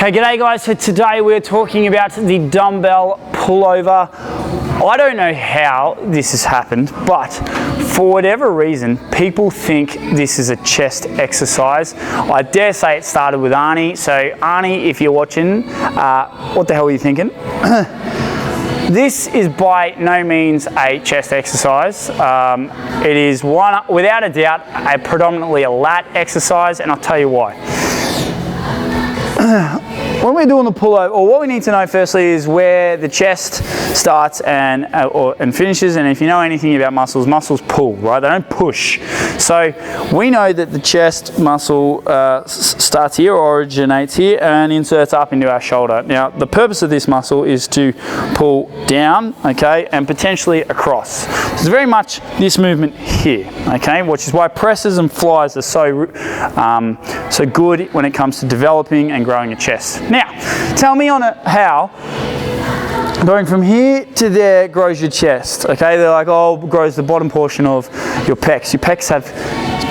Okay, g'day guys. So today we're talking about the dumbbell pullover. I don't know how this has happened, but for whatever reason, people think this is a chest exercise. I dare say it started with Arnie. So Arnie, if you're watching, what the hell are you thinking? This is by no means a chest exercise. It is without a doubt, predominantly a lat exercise, and I'll tell you why. When we're doing the pullover, or what we need to know firstly is where the chest starts and finishes. And if you know anything about muscles, muscles pull, right? They don't push. So we know that the chest muscle starts here, originates here, and inserts up into our shoulder. Now, the purpose of this muscle is to pull down, okay, and potentially across. So it's very much this movement here, okay, which is why presses and flies are so good when it comes to developing and growing a chest. Now, tell me on how going from here to there grows your chest. Okay, they're like, oh, grows the bottom portion of your pecs. Your pecs have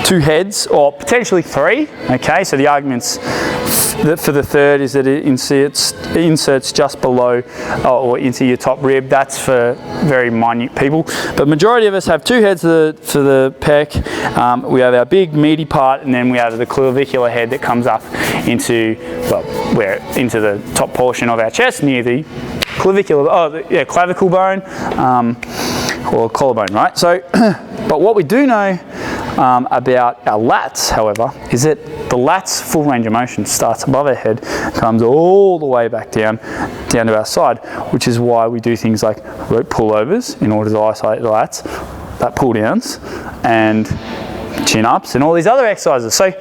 two heads, or potentially three. Okay, so the arguments for the third is that it inserts just below or into your top rib. That's for very minute people. But majority of us have two heads for the pec. We have our big meaty part, and then we have the clavicular head that comes up into the top portion of our chest near the clavicle bone or collarbone, right? So, but what we do know about our lats, however, is that the lats' full range of motion starts above our head, comes all the way back down to our side, which is why we do things like rope pullovers in order to isolate the lats, that pull downs, and chin ups, and all these other exercises. So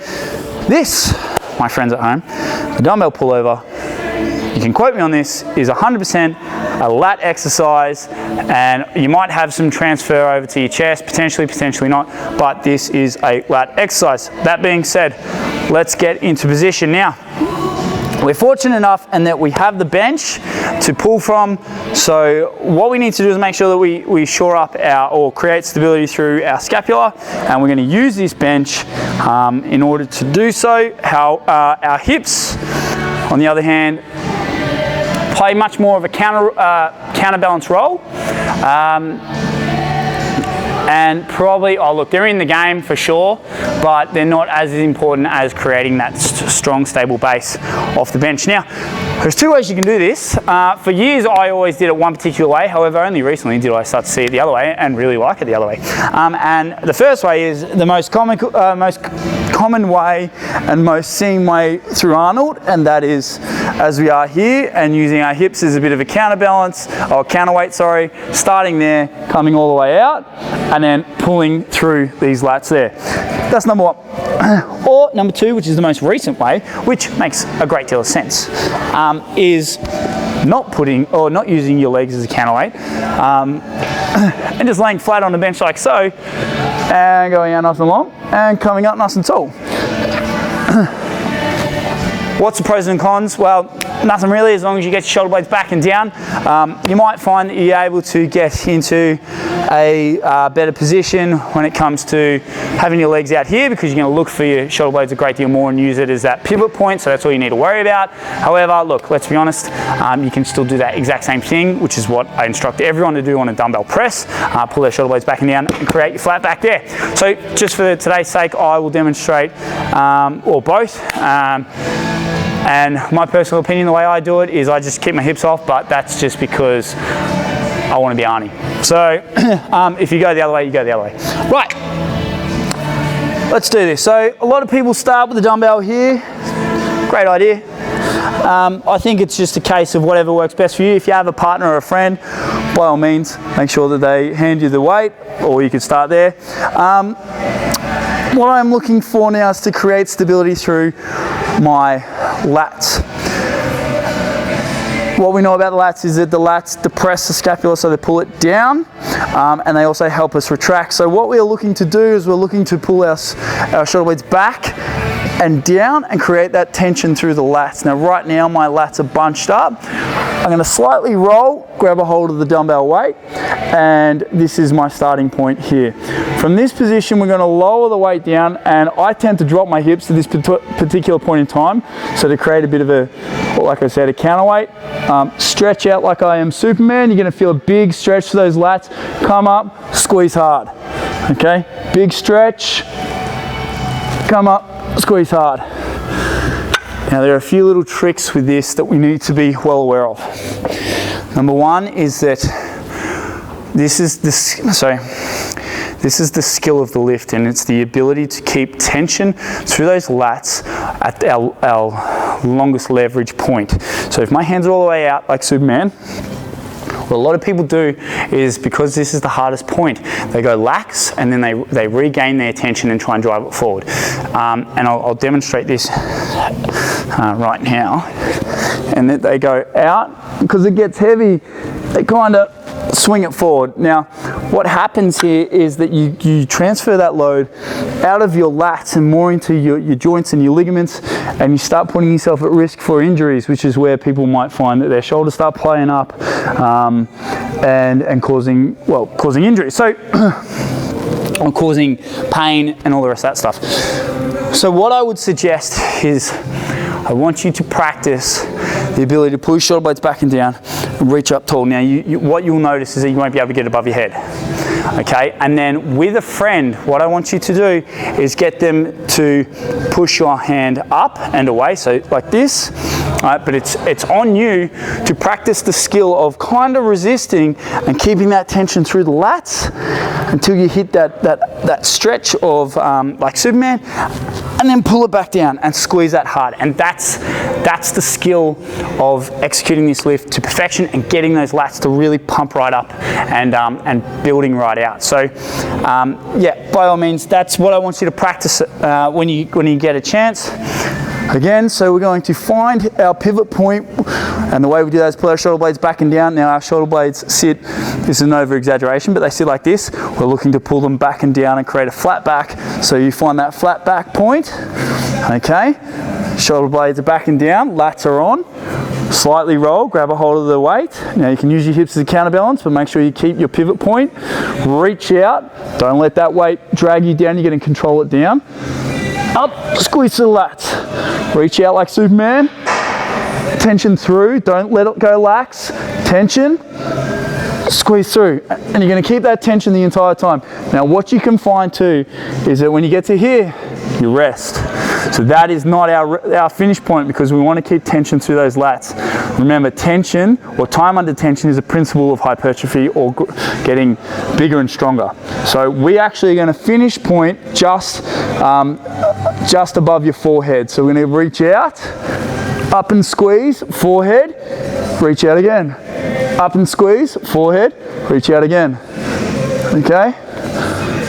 this, my friends at home, the dumbbell pullover, you can quote me on this, is 100% a lat exercise, and you might have some transfer over to your chest, potentially not, but this is a lat exercise. That being said, let's get into position now. We're fortunate enough in that we have the bench to pull from, so what we need to do is make sure that we shore up or create stability through our scapula, and we're going to use this bench in order to do so. Our hips, on the other hand, play much more of a counterbalance role. And probably, look, they're in the game for sure, but they're not as important as creating that strong, stable base off the bench. Now, there's two ways you can do this. For years, I always did it one particular way. However, only recently did I start to see it the other way and really like it the other way. And the first way is the most common way and most seen way through Arnold, and that is as we are here and using our hips as a bit of a counterbalance, or counterweight, sorry, starting there, coming all the way out, and then pulling through these lats there. That's number one. Or number two, which is the most recent way, which makes a great deal of sense, is not using your legs as a counterweight, and just laying flat on the bench like so, and going out nice and long, and coming up nice and tall. What's the pros and cons? Well, nothing really, as long as you get your shoulder blades back and down. You might find that you're able to get into a better position when it comes to having your legs out here, because you're going to look for your shoulder blades a great deal more and use it as that pivot point, so that's all you need to worry about. However, look, let's be honest, you can still do that exact same thing, which is what I instruct everyone to do on a dumbbell press. Pull their shoulder blades back and down and create your flat back there. So just for today's sake, I will demonstrate, or both. And my personal opinion, the way I do it is I just keep my hips off, but that's just because I want to be Arnie. So if you go the other way, you go the other way. Right, let's do this. So a lot of people start with the dumbbell here. Great idea. I think it's just a case of whatever works best for you. If you have a partner or a friend, by all means, make sure that they hand you the weight, or you could start there. What I'm looking for now is to create stability through my lats. What we know about the lats is that the lats depress the scapula, so they pull it down, and they also help us retract. So what we're looking to do is we're looking to pull our shoulder blades back and down and create that tension through the lats. Now right now my lats are bunched up. I'm going to slightly roll, grab a hold of the dumbbell weight, and this is my starting point here. From this position we're going to lower the weight down, and I tend to drop my hips at this particular point in time, so to create a bit of a, like I said, a counterweight. Stretch out like I am Superman. You're going to feel a big stretch to those lats. Come up, squeeze hard. Okay, big stretch, come up, squeeze hard. Now there are a few little tricks with this that we need to be well aware of. Number one is that this is the skill of the lift, and it's the ability to keep tension through those lats at our longest leverage point. So if my hands are all the way out like Superman, what a lot of people do is, because this is the hardest point, they go lax and then they regain their tension and try and drive it forward. And I'll demonstrate this right now. And that they go out, because it gets heavy, they kind of swing it forward. Now, what happens here is that you transfer that load out of your lats and more into your joints and your ligaments, and you start putting yourself at risk for injuries, which is where people might find that their shoulders start playing up and causing injury. So, or causing pain and all the rest of that stuff. So what I would suggest is, I want you to practice the ability to pull your shoulder blades back and down and reach up tall. Now, what you'll notice is that you won't be able to get above your head. Okay, and then with a friend, what I want you to do is get them to push your hand up and away, so like this. Right, but it's on you to practice the skill of kind of resisting and keeping that tension through the lats until you hit that stretch of like Superman, and then pull it back down and squeeze that hard. And that's the skill of executing this lift to perfection and getting those lats to really pump right up and building right out. So yeah, by all means, that's what I want you to practice when you get a chance. Again, so we're going to find our pivot point, and the way we do that is pull our shoulder blades back and down. Now our shoulder blades sit, this is an over exaggeration, but they sit like this. We're looking to pull them back and down and create a flat back. So you find that flat back point, okay? Shoulder blades are back and down, lats are on. Slightly roll, grab a hold of the weight. Now you can use your hips as a counterbalance, but make sure you keep your pivot point. Reach out, don't let that weight drag you down, you're going to control it down. Up, squeeze the lats. Reach out like Superman. Tension through, don't let it go lax. Tension, squeeze through. And you're going to keep that tension the entire time. Now what you can find too is that when you get to here, you rest. So that is not our finish point, because we want to keep tension through those lats. Remember, tension or time under tension is a principle of hypertrophy or getting bigger and stronger. So we actually are going to finish point just above your forehead. So we're going to reach out, up and squeeze, forehead, reach out again. Up and squeeze, forehead, reach out again. Okay?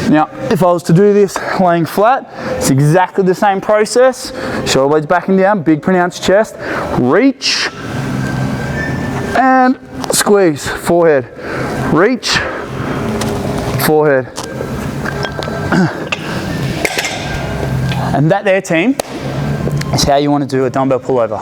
Now, if I was to do this laying flat, it's exactly the same process. Shoulder blades back and down, big pronounced chest, reach, and squeeze, forehead, reach, forehead. And that there, team, is how you want to do a dumbbell pullover.